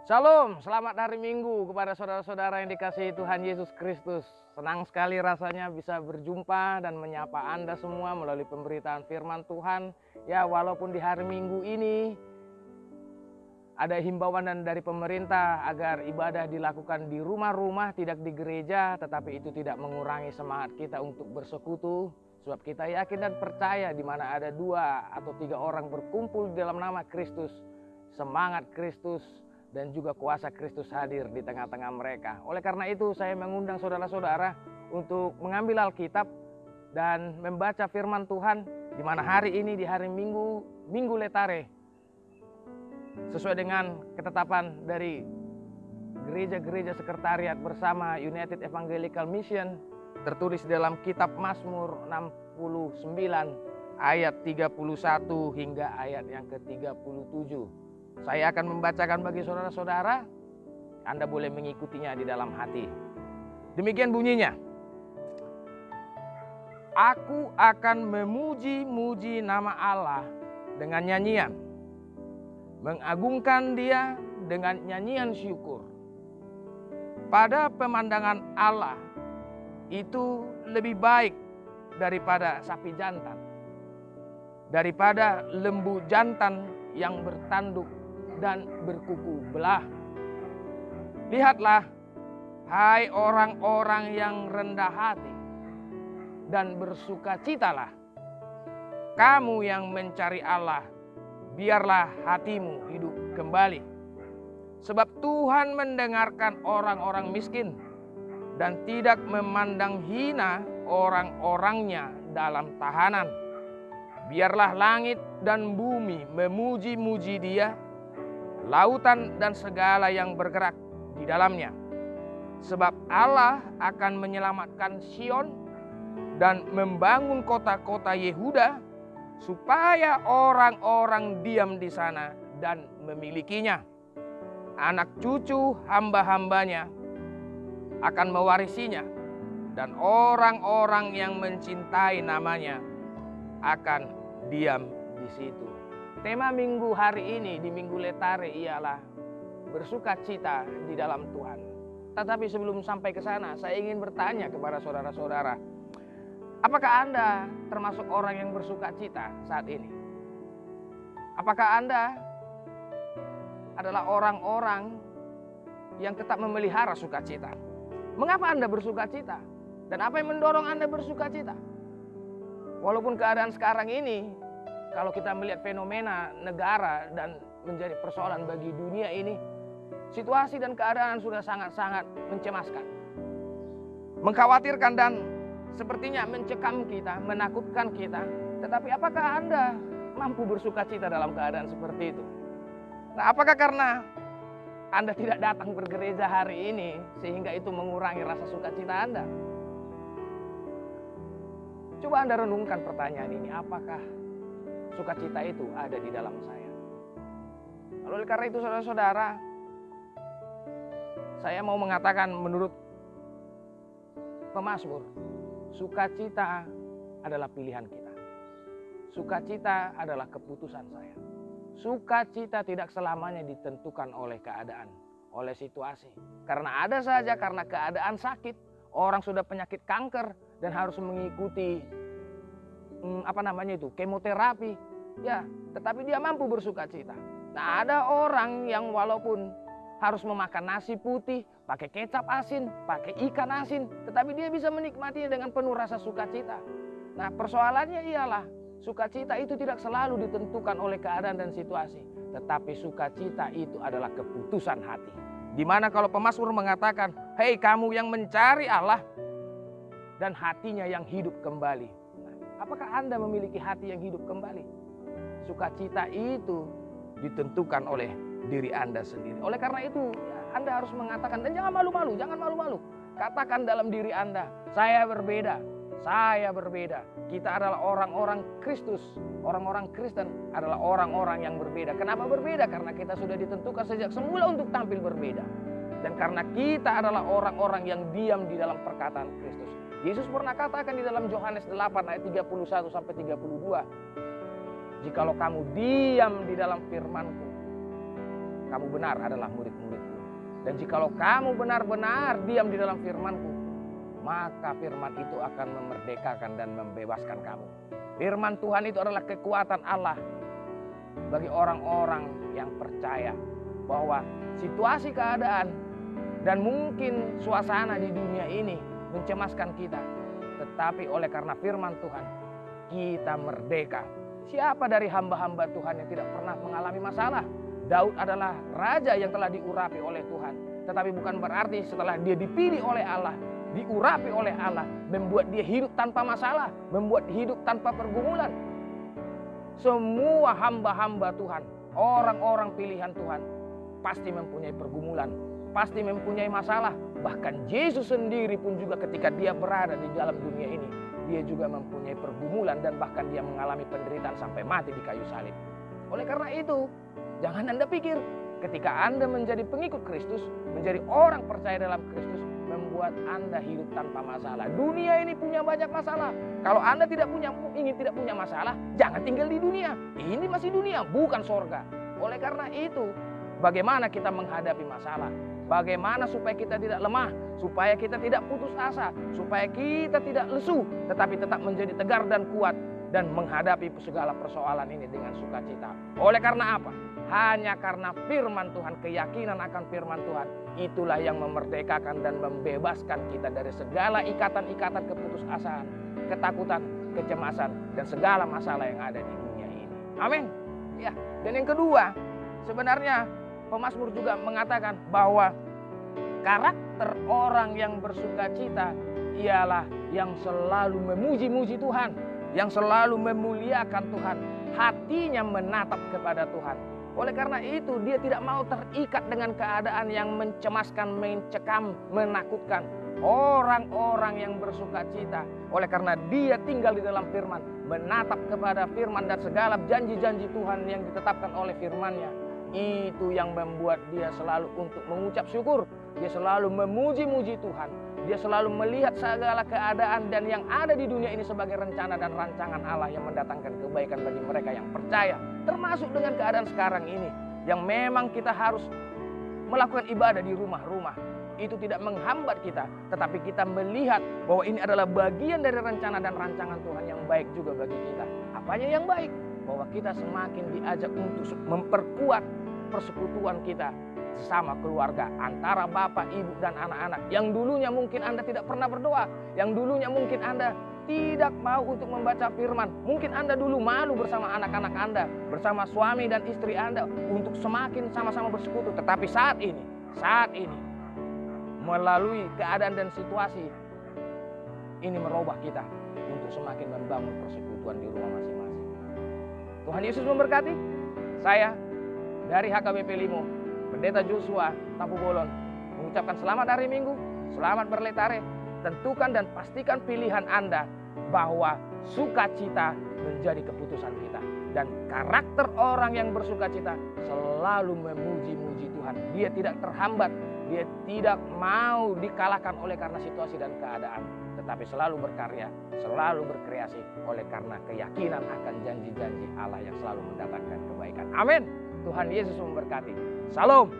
Shalom, selamat hari Minggu kepada saudara-saudara yang dikasihi Tuhan Yesus Kristus. Senang sekali rasanya bisa berjumpa dan menyapa Anda semua melalui pemberitaan firman Tuhan. Ya, walaupun di hari Minggu ini ada himbauan dari pemerintah agar ibadah dilakukan di rumah-rumah, tidak di gereja, tetapi itu tidak mengurangi semangat kita untuk bersekutu. Sebab kita yakin dan percaya di mana ada 2 atau 3 orang berkumpul di dalam nama Kristus, semangat Kristus dan juga kuasa Kristus hadir di tengah-tengah mereka. Oleh karena itu saya mengundang saudara-saudara untuk mengambil Alkitab dan membaca firman Tuhan di mana hari ini di hari Minggu, Minggu Letare, sesuai dengan ketetapan dari gereja-gereja sekretariat bersama United Evangelical Mission, tertulis dalam kitab Mazmur 69 ayat 31 hingga ayat yang ke-37. Saya akan membacakan bagi saudara-saudara, Anda boleh mengikutinya di dalam hati. Demikian bunyinya. Aku akan memuji-muji nama Allah dengan nyanyian, mengagungkan Dia dengan nyanyian syukur. Pada pemandangan Allah itu lebih baik daripada sapi jantan, daripada lembu jantan yang bertanduk dan berkuku belah. Lihatlah, hai orang-orang yang rendah hati, dan bersukacitalah. Kamu yang mencari Allah, biarlah hatimu hidup kembali. Sebab Tuhan mendengarkan orang-orang miskin dan tidak memandang hina orang-orangnya dalam tahanan. Biarlah langit dan bumi memuji-muji Dia, lautan dan segala yang bergerak di dalamnya. Sebab Allah akan menyelamatkan Sion dan membangun kota-kota Yehuda, supaya orang-orang diam di sana dan memilikinya. Anak cucu hamba-hambanya akan mewarisinya, dan orang-orang yang mencintai namanya akan diam di situ. Tema minggu hari ini di Minggu Letare ialah bersukacita di dalam Tuhan. Tetapi sebelum sampai ke sana, saya ingin bertanya kepada saudara-saudara, apakah Anda termasuk orang yang bersukacita saat ini? Apakah Anda adalah orang-orang yang tetap memelihara sukacita? Mengapa Anda bersukacita? Dan apa yang mendorong Anda bersukacita? Walaupun keadaan sekarang ini, kalau kita melihat fenomena negara dan menjadi persoalan bagi dunia ini, situasi dan keadaan sudah sangat-sangat mencemaskan, mengkhawatirkan dan sepertinya mencekam kita, menakutkan kita. Tetapi apakah Anda mampu bersukacita dalam keadaan seperti itu? Nah, apakah karena Anda tidak datang bergereja hari ini sehingga itu mengurangi rasa sukacita Anda? Coba Anda renungkan pertanyaan ini, apakah sukacita itu ada di dalam saya? Oleh karena itu saudara-saudara, saya mau mengatakan menurut pemazmur, sukacita adalah pilihan kita. Sukacita adalah keputusan saya. Sukacita tidak selamanya ditentukan oleh keadaan, oleh situasi. Karena ada saja karena keadaan sakit, orang sudah penyakit kanker dan harus mengikuti kemoterapi, ya, tetapi dia mampu bersukacita. Nah, ada orang yang walaupun harus memakan nasi putih, pakai kecap asin, pakai ikan asin, tetapi dia bisa menikmatinya dengan penuh rasa sukacita. Nah, persoalannya ialah sukacita itu tidak selalu ditentukan oleh keadaan dan situasi, tetapi sukacita itu adalah keputusan hati. Di mana kalau pemazmur mengatakan, "Hei kamu yang mencari Allah dan hatinya yang hidup kembali." Apakah Anda memiliki hati yang hidup kembali? Sukacita itu ditentukan oleh diri Anda sendiri. Oleh karena itu, Anda harus mengatakan, dan jangan malu-malu, jangan malu-malu. Katakan dalam diri Anda, saya berbeda, saya berbeda. Kita adalah orang-orang Kristus, orang-orang Kristen adalah orang-orang yang berbeda. Kenapa berbeda? Karena kita sudah ditentukan sejak semula untuk tampil berbeda. Dan karena kita adalah orang-orang yang diam di dalam perkataan Kristus. Yesus pernah katakan di dalam Yohanes 8 ayat 31 sampai 32, "Jikalau kamu diam di dalam firman-Ku, kamu benar adalah murid-muridku. Dan jikalau kamu benar-benar diam di dalam firman-Ku, maka firman itu akan memerdekakan dan membebaskan kamu. Firman Tuhan itu adalah kekuatan Allah bagi orang-orang yang percaya bahwa situasi keadaan dan mungkin suasana di dunia ini mencemaskan kita. Tetapi oleh karena firman Tuhan, kita merdeka. Siapa dari hamba-hamba Tuhan yang tidak pernah mengalami masalah? Daud adalah raja yang telah diurapi oleh Tuhan. Tetapi bukan berarti setelah dia dipilih oleh Allah, diurapi oleh Allah, membuat dia hidup tanpa masalah, membuat hidup tanpa pergumulan. Semua hamba-hamba Tuhan, orang-orang pilihan Tuhan, pasti mempunyai pergumulan, pasti mempunyai masalah. Bahkan Yesus sendiri pun juga ketika dia berada di dalam dunia ini, dia juga mempunyai pergumulan dan bahkan dia mengalami penderitaan sampai mati di kayu salib. Oleh karena itu, jangan Anda pikir ketika Anda menjadi pengikut Kristus, menjadi orang percaya dalam Kristus, membuat Anda hidup tanpa masalah. Dunia ini punya banyak masalah. Kalau Anda ingin tidak punya masalah, jangan tinggal di dunia. Ini masih dunia, bukan sorga. Oleh karena itu, bagaimana kita menghadapi masalah? Bagaimana supaya kita tidak lemah, supaya kita tidak putus asa, supaya kita tidak lesu, tetapi tetap menjadi tegar dan kuat dan menghadapi segala persoalan ini dengan sukacita. Oleh karena apa? Hanya karena firman Tuhan, keyakinan akan firman Tuhan, itulah yang memerdekakan dan membebaskan kita dari segala ikatan-ikatan keputusasaan, ketakutan, kecemasan, dan segala masalah yang ada di dunia ini. Amin. Ya, dan yang kedua, sebenarnya pemazmur juga mengatakan bahwa karakter orang yang bersukacita ialah yang selalu memuji-muji Tuhan, yang selalu memuliakan Tuhan, hatinya menatap kepada Tuhan. Oleh karena itu dia tidak mau terikat dengan keadaan yang mencemaskan, mencekam, menakutkan. Orang-orang yang bersukacita oleh karena dia tinggal di dalam firman, menatap kepada firman dan segala janji-janji Tuhan yang ditetapkan oleh firman-Nya. Itu yang membuat dia selalu untuk mengucap syukur. Dia selalu memuji-muji Tuhan. Dia selalu melihat segala keadaan dan yang ada di dunia ini sebagai rencana dan rancangan Allah yang mendatangkan kebaikan bagi mereka yang percaya. Termasuk dengan keadaan sekarang ini yang memang kita harus melakukan ibadah di rumah-rumah. Itu tidak menghambat kita, tetapi kita melihat bahwa ini adalah bagian dari rencana dan rancangan Tuhan yang baik juga bagi kita. Apanya yang baik? Bahwa kita semakin diajak untuk memperkuat persekutuan kita sesama keluarga, antara bapak, ibu, dan anak-anak. Yang dulunya mungkin Anda tidak pernah berdoa, yang dulunya mungkin Anda tidak mau untuk membaca firman. Mungkin Anda dulu malu bersama anak-anak Anda, bersama suami dan istri Anda untuk semakin sama-sama bersekutu. Tetapi saat ini, melalui keadaan dan situasi ini merubah kita untuk semakin membangun persekutuan di rumah masing-masing. Tuhan Yesus memberkati. Saya dari HKBP Limo, Pendeta Joshua Tampu Bolon, mengucapkan selamat hari Minggu, selamat berletare. Tentukan dan pastikan pilihan Anda bahwa sukacita menjadi keputusan kita. Dan karakter orang yang bersukacita selalu memuji-muji Tuhan. Dia tidak terhambat, dia tidak mau dikalahkan oleh karena situasi dan keadaan, tetapi selalu berkarya, selalu berkreasi oleh karena keyakinan akan janji-janji Allah yang selalu mendatangkan kebaikan. Amin. Tuhan Yesus memberkati. Salam.